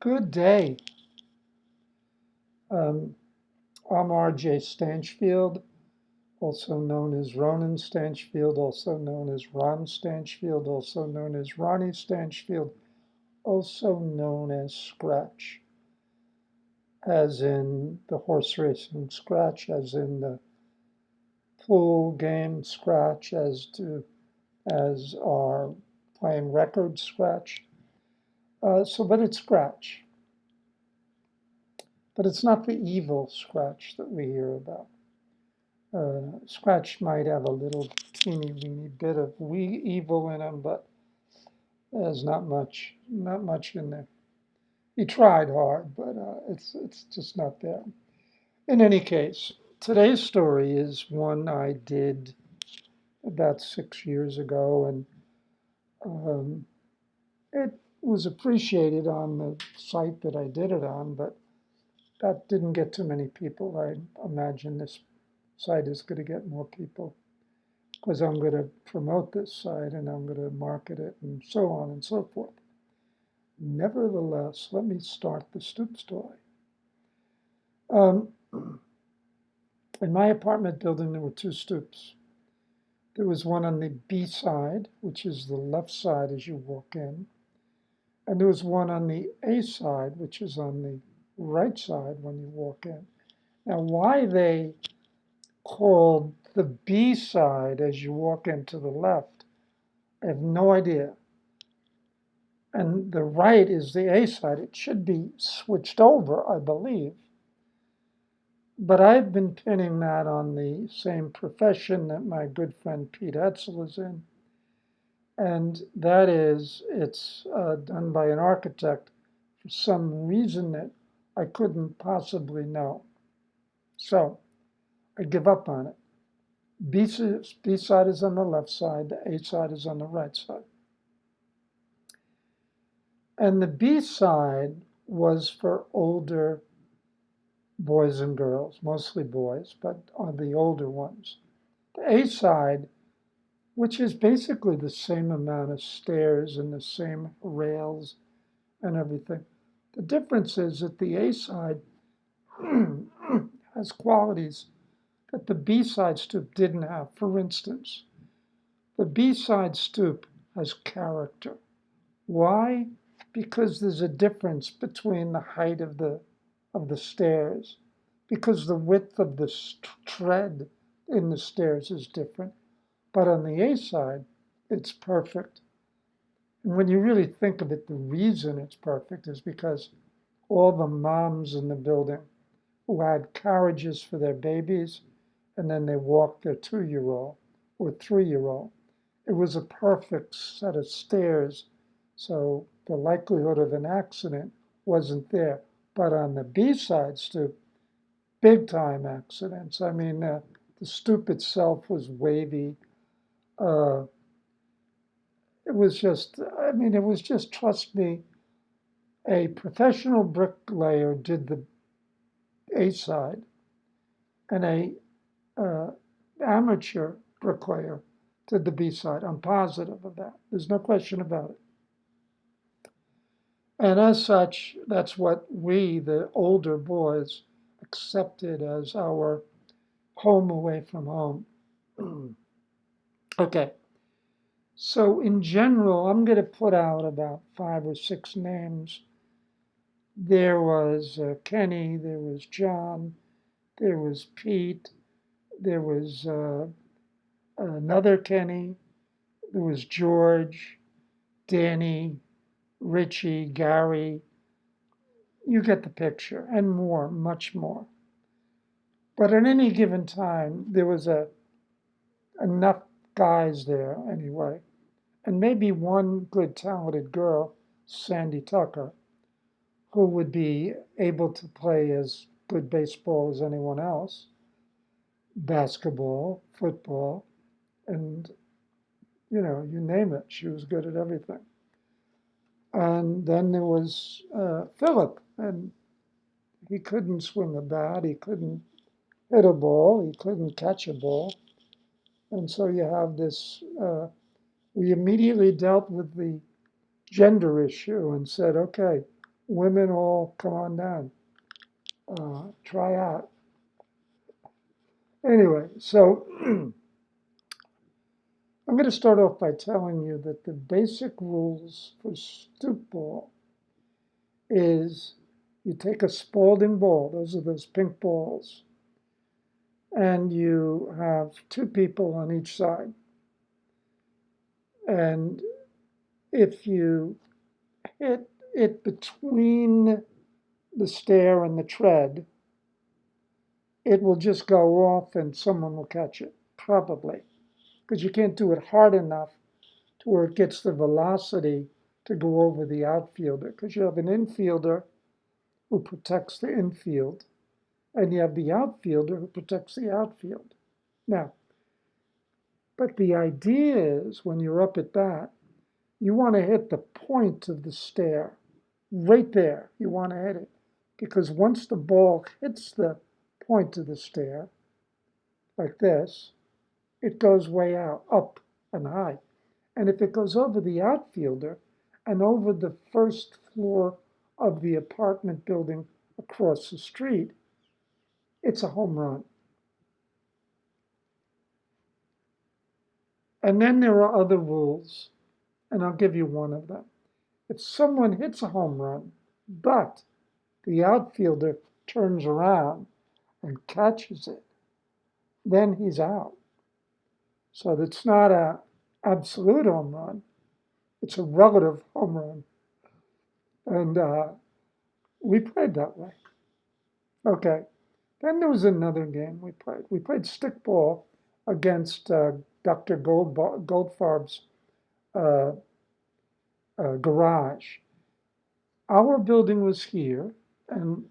Good day. Um, I'm R.J. Stanchfield, also known as Ronan Stanchfield, also known as Ron Stanchfield, also known as Ronnie Stanchfield, also known as Scratch, as in the horse racing Scratch, as in the pool game Scratch, as our playing record Scratch. But it's Scratch. But it's not the evil Scratch that we hear about. Scratch might have a little teeny weeny bit of evil in him, but there's not much in there. He tried hard, but it's just not there. In any case, today's story is one I did about 6 years ago, and um, it was appreciated on the site that I did it on, but that didn't get too many people. I imagine this site is going to get more people, because I'm going to promote this site and I'm going to market it and so on and so forth. Nevertheless, let me start the stoop story. Um, in my apartment building, there were two stoops. There was one on the B side, which is the left side as you walk in, and there was one on the A side, which is on the right side when you walk in. Now, why they called the B side as you walk into the left, I have no idea. And the right is the A side. It should be switched over, I believe. But I've been pinning that on the same profession that my good friend Pete Hetzel is in. And that is, it's done by an architect for some reason that I couldn't possibly know. So I give up on it. B side is on the left side, the A side is on the right side. And the B side was for older boys and girls, mostly boys, but on the older ones. The A side, which is basically the same amount of stairs and the same rails and everything. The difference is that the A side has qualities that the B side stoop didn't have. For instance, the B side stoop has character. Why? Because there's a difference between the height of the stairs, because the width of the tread in the stairs is different. But on the A side, it's perfect. And when you really think of it, the reason it's perfect is because all the moms in the building who had carriages for their babies, and then they walked their 2-year-old or 3-year-old. It was a perfect set of stairs, so the likelihood of an accident wasn't there. But on the B side stoop, big time accidents. I mean, the stoop itself was wavy. Uh, it was just, trust me, a professional bricklayer did the A side, and a uh, amateur bricklayer did the B side. I'm positive of that. There's no question about it. And as such, that's what we, the older boys, accepted as our home away from home. Okay, so in general, I'm going to put out about 5 or 6 names. There was Kenny, there was John, there was Pete, there was another Kenny, there was George, Danny, Richie, Gary. You get the picture, and more, much more. But at any given time, there was enough guys there anyway, and maybe one good talented girl, Sandy Tucker, who would be able to play as good baseball as anyone else, basketball, football, and you name it, she was good at everything. And then there was Philip, and he couldn't swing a bat, he couldn't hit a ball, he couldn't catch a ball. And so you have this, we immediately dealt with the gender issue and said, okay, women all come on down, try out. Anyway, so I'm going to start off by telling you that the basic rules for stoop ball is you take a Spalding ball, those are those pink balls, and you have two people on each side. And if you hit it between the stair and the tread, it will just go off and someone will catch it, probably, because you can't do it hard enough to where it gets the velocity to go over the outfielder, because you have an infielder who protects the infield, and you have the outfielder who protects the outfield. Now, but the idea is when you're up at bat, you want to hit the point of the stair, right there. You want to hit it, because once the ball hits the point of the stair, like this, it goes way out, up and high. And if it goes over the outfielder and over the first floor of the apartment building across the street, it's a home run. And then there are other rules, and I'll give you one of them. If someone hits a home run, but the outfielder turns around and catches it, then he's out. So it's not an absolute home run, it's a relative home run. And we played that way. Okay. Then there was another game we played. We played stickball against Dr. Goldfarb's garage. Our building was here, and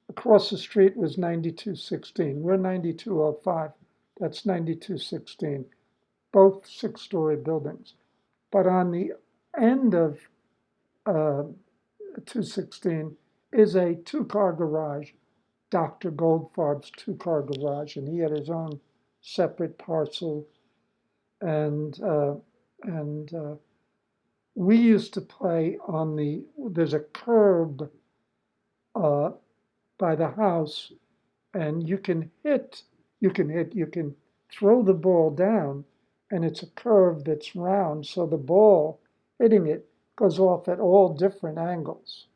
across the street was 9216. We're 9205. That's 9216. Both six-story buildings. But on the end of 216 is a two-car garage, Dr. Goldfarb's two-car garage, and he had his own separate parcel. And we used to play on there's a curb by the house, and you can throw the ball down, and it's a curve that's round, so the ball hitting it goes off at all different angles.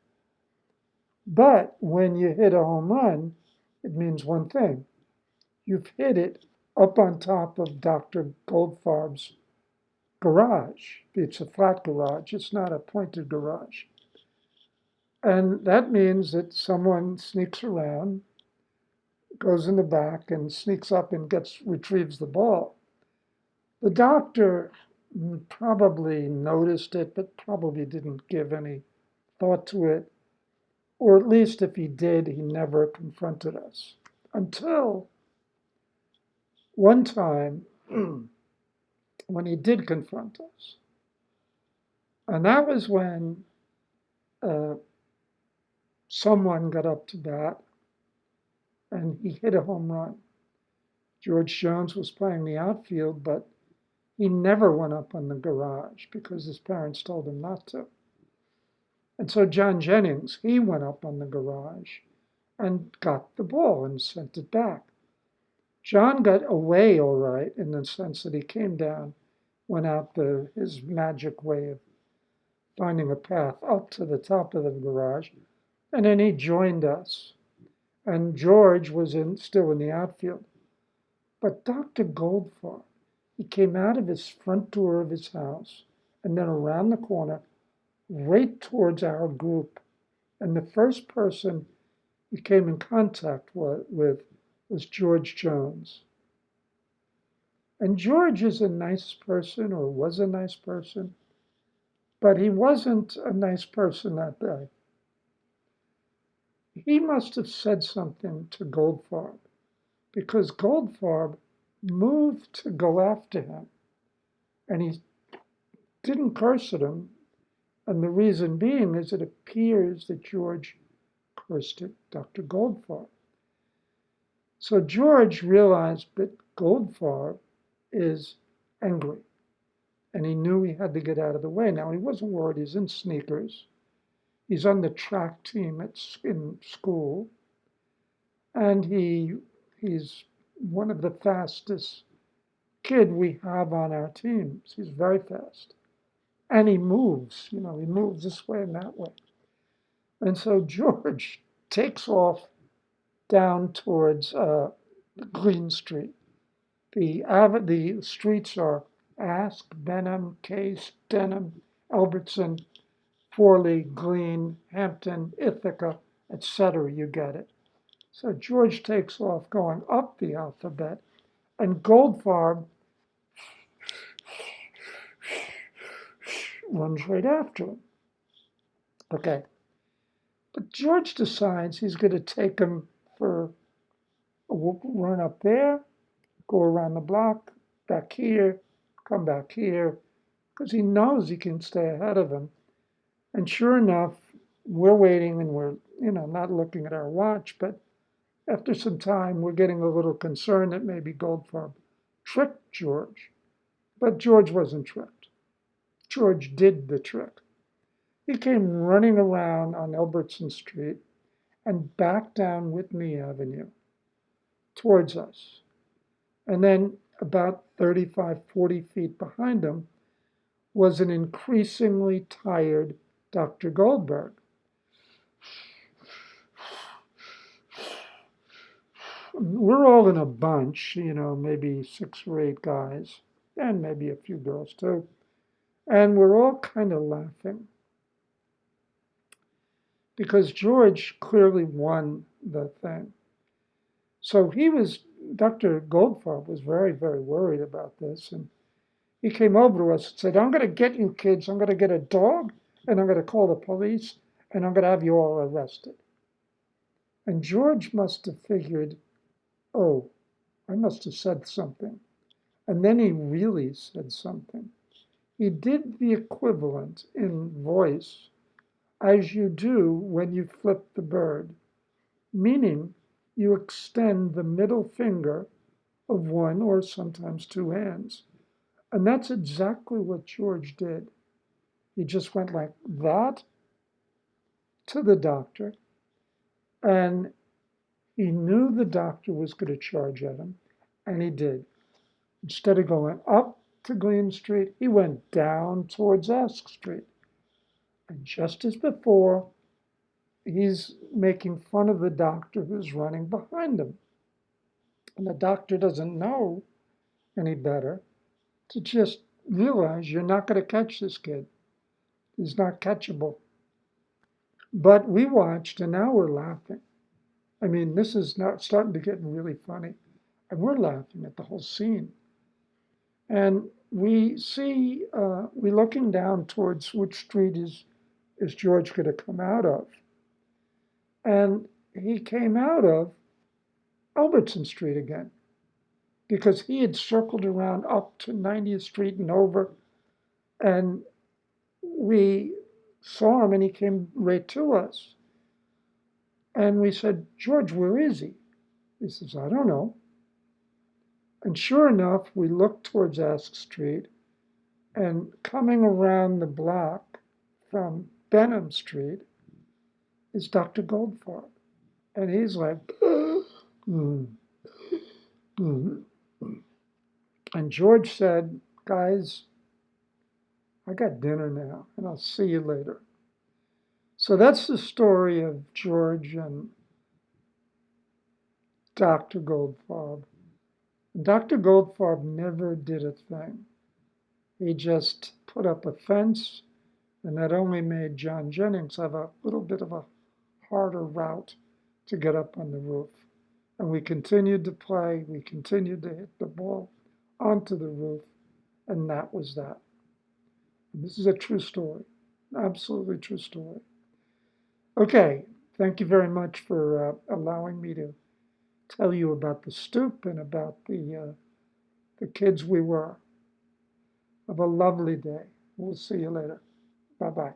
But when you hit a home run, it means one thing. You've hit it up on top of Dr. Goldfarb's garage. It's a flat garage. It's not a pointed garage. And that means that someone sneaks around, goes in the back and sneaks up and retrieves the ball. The doctor probably noticed it, but probably didn't give any thought to it. Or at least if he did, he never confronted us. Until one time when he did confront us. And that was when someone got up to bat and he hit a home run. George Jones was playing the outfield, but he never went up on the garage because his parents told him not to. And so John Jennings, he went up on the garage and got the ball and sent it back. John got away all right in the sense that he came down, went out his magic way of finding a path up to the top of the garage, and then he joined us. And George was still in the outfield. But Dr. Goldfarb, he came out of his front door of his house and then around the corner right towards our group. And the first person he came in contact with was George Jones. And George is a nice person, or was a nice person, but he wasn't a nice person that day. He must have said something to Goldfarb, because Goldfarb moved to go after him. And he didn't curse at him. And the reason being is it appears that George cursed at Dr. Goldfarb. So George realized that Goldfarb is angry. And he knew he had to get out of the way. Now, he wasn't worried. He's in sneakers. He's on the track team in school, and he's one of the fastest kid we have on our teams. He's very fast. And he moves, he moves this way and that way. And so George takes off down towards Green Street. The streets are Ask, Benham, Case, Denham, Albertson, Forley, Green, Hampton, Ithaca, etc. You get it. So George takes off going up the alphabet, and Goldfarb runs right after him. Okay. But George decides he's going to take him for a run up there, go around the block, back here, come back here, because he knows he can stay ahead of him. And sure enough, we're waiting and we're, not looking at our watch, but after some time, we're getting a little concerned that maybe Goldfarb tricked George. But George wasn't tricked. George did the trick. He came running around on Albertson Street and back down Whitney Avenue towards us. And then about 35, 40 feet behind him was an increasingly tired Dr. Goldberg. We're all in a bunch, maybe 6 or 8 guys, and maybe a few girls too. And we're all kind of laughing because George clearly won the thing. So Dr. Goldfarb was very, very worried about this. And he came over to us and said, I'm going to get you kids. I'm going to get a dog, and I'm going to call the police, and I'm going to have you all arrested. And George must have figured, oh, I must have said something. And then he really said something. He did the equivalent in voice as you do when you flip the bird, meaning you extend the middle finger of one or sometimes 2 hands. And that's exactly what George did. He just went like that to the doctor, and he knew the doctor was going to charge at him, and he did. Instead of going up to Green Street, he went down towards Ask Street. And just as before, he's making fun of the doctor who's running behind him. And the doctor doesn't know any better to just realize you're not going to catch this kid. He's not catchable. But we watched, and now we're laughing. I mean, this is not starting to get really funny. And we're laughing at the whole scene. And we're looking down towards which street is George going to come out of. And he came out of Albertson Street again, because he had circled around up to 90th Street and over. And we saw him, and he came right to us. And we said, George, where is he? He says, I don't know. And sure enough, we looked towards Ask Street, and coming around the block from Benham Street is Dr. Goldfarb. And he's like, mm. And George said, guys, I got dinner now, and I'll see you later. So that's the story of George and Dr. Goldfarb. Dr. Goldfarb never did a thing. He just put up a fence, and that only made John Jennings have a little bit of a harder route to get up on the roof. And we continued to play, we continued to hit the ball onto the roof, and that was that. And this is a true story, absolutely true story. Okay, thank you very much for allowing me to tell you about the stoop and about the kids we were. Have a lovely day. We'll see you later. Bye-bye.